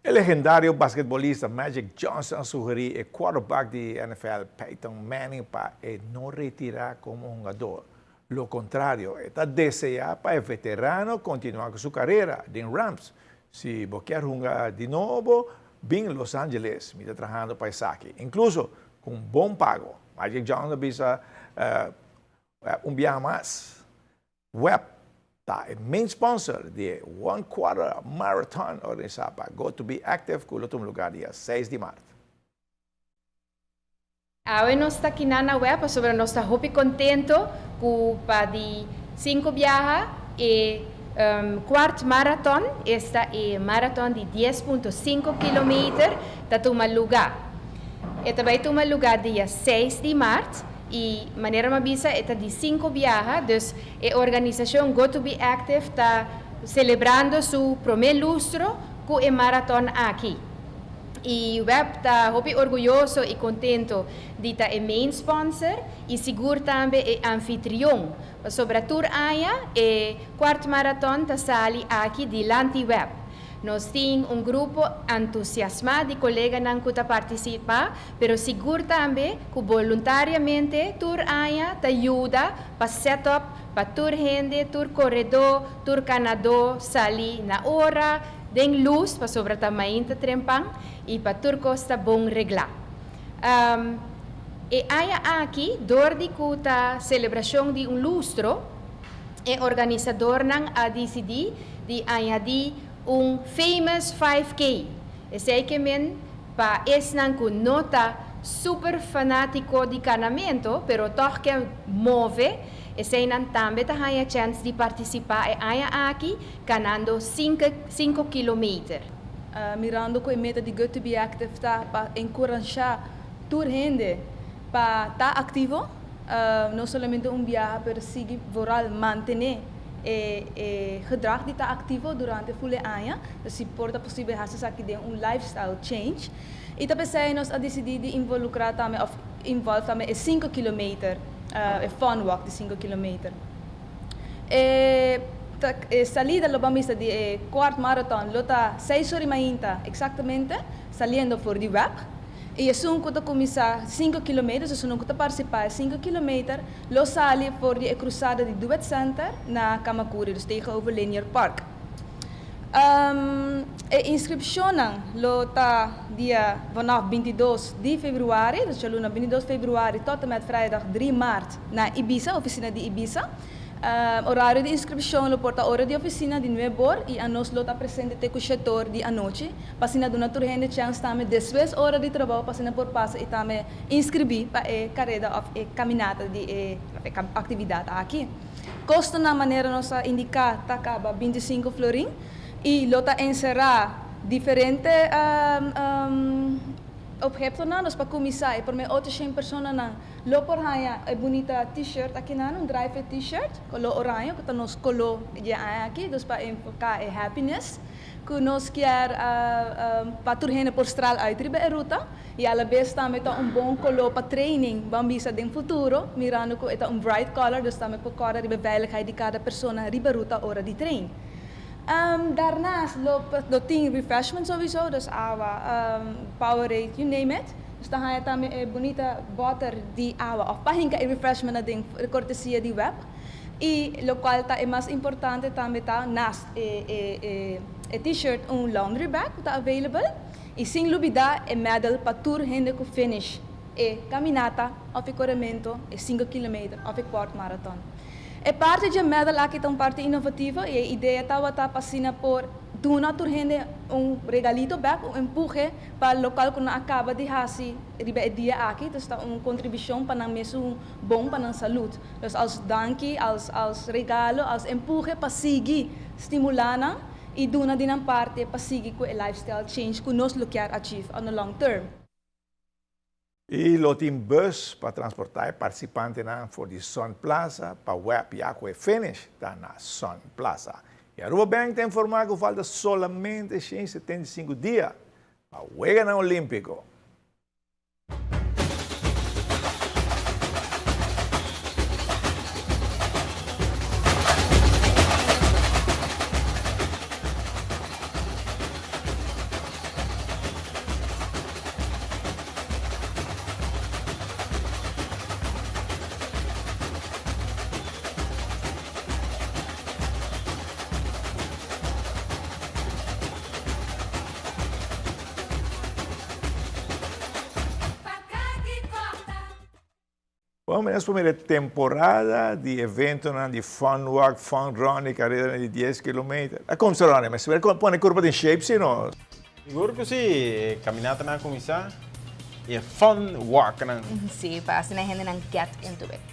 El legendario basquetbolista Magic Johnson sugeriu ao quarterback de NFL Peyton Manning para não retirar como jogador. Lo contrario, está deseando para o veterano continuar com sua carreira em Rams. Se quer jogar de novo, bem Los Angeles, está trabalhando para isso aqui. Incluso com bom pago. Magic Johnson bisa viaje mais. Web é main sponsor de One Quarter Marathon organizado para Go to Be Active, que outro lugar dia 6 de março. Agora nós está aqui na web, sobre nós está muito contente com para de 5 viagens e quarto marathon, esta é maratón de 10.5 km, está toma lugar. Esta vai tomar lugar dia 6 de março. E maneira uma visa é de 5 viagens, então a organização Go to Be Active está celebrando seu primeiro lustro com a maratona aqui. E o web está muito orgulhoso e contente de estar main sponsor e seguro também anfitrião. Sobre a tour aia, e quarto maratona está sali aqui delante web. Nós temos grupo entusiasmado de colegas que participam, pero seguro também que voluntariamente tour aia te ajuda para setup, para tour gente, tour corredor, tour canador, sali na hora, den luz para sobre tamanho de trempang e para tour costa bom reglar. E aia aqui, dor de cuta celebração de lustro, o organizador não a decidir de añadir famous 5K. Esse é que para esse não nota super fanático de canamento, pero toch que move, esse não também tem a chance de participar e aí aqui ganhando 5 km. Mirando com a meta de Go to Be Active para encorajar toda gente para estar ativo, não somente viagem, mas seguir vooral manter gedrag die ativo durante full ano, dus se porta possível hacer aqui de lifestyle change. E também nós a decidir de involucrar também, of involve também 5 km, fun walk de 5 km. Salida lo vamos a de quarto marathon, lota 6h30 exactamente, saliendo por the web. E assim que eu começar 5 km, assim que eu participar 5 km, lo sali por a cruzada de Duet Center na Kamakuri, dus tegenover Linear Park. A inscrição lo tá dia vanaf 22 de februari, dus na 22 februari tot en met vrijdag 3 maart na Ibiza, oficina de Ibiza. Horário de inscrição lo porta hora de oficina de 9 horas e a nós lo tá presente te com o setor de a noite. Passina do natur gente chance também después hora de trabalho passina por passa e também inscrever para a carreira of a caminhada de atividade aqui. Custo na maneira nossa indicar tá acaba 25 florin e lo tá encerrar diferente objetos nós para começar e por me 800 pessoas não lo por haya é bonita t-shirt aqui não drive t-shirt color orange que nós color já aqui dos para enfocar é happiness que nós quer para turhene por stral uit ribe ruta e a la vez também tá bom color para training bambisa de futuro mirando que é bright color dus também por cora ribe veiligheid de cada persona ribe ruta hora de train. Daarnaast loopt ting refreshment sowieso, dus awa, Powerade, you name it. Dus dan ga je daarmee bonita water die awa of pahinka refreshment na ding cortesia di web. E lo qual ta é mais importante também tá naast t-shirt laundry bag tá available. E sem lubida medal para tour gente que finish caminata of corrimento 5 km of quarto marathon. É parte de medal aqui tão parte inovativa e a ideia estava tá passando por duna turhende regalito back empurre para o local que não acaba de fazer ribe dia aqui então está contribuição para mesmo bom para a saúde então als dankie als regalo als empurre para seguir estimulando e duna din parte para seguir com o lifestyle change que nós quer achieve on the long term. E lo tem bus para transportar participantes for the Sun Plaza para web já que finish tá na Sun Plaza. E a Rubank tem informado que falta solamente 175 dias para o Juegos Olímpicos. Well, menos po may temporada di evento na di fun walk, fun run, di carrera di 10 km. Come sarà? Mas pone curva in shape, sino? Siguro ko si caminata na kung isa. Yeah, fun walk na. Sí, para sinahin ng get into it.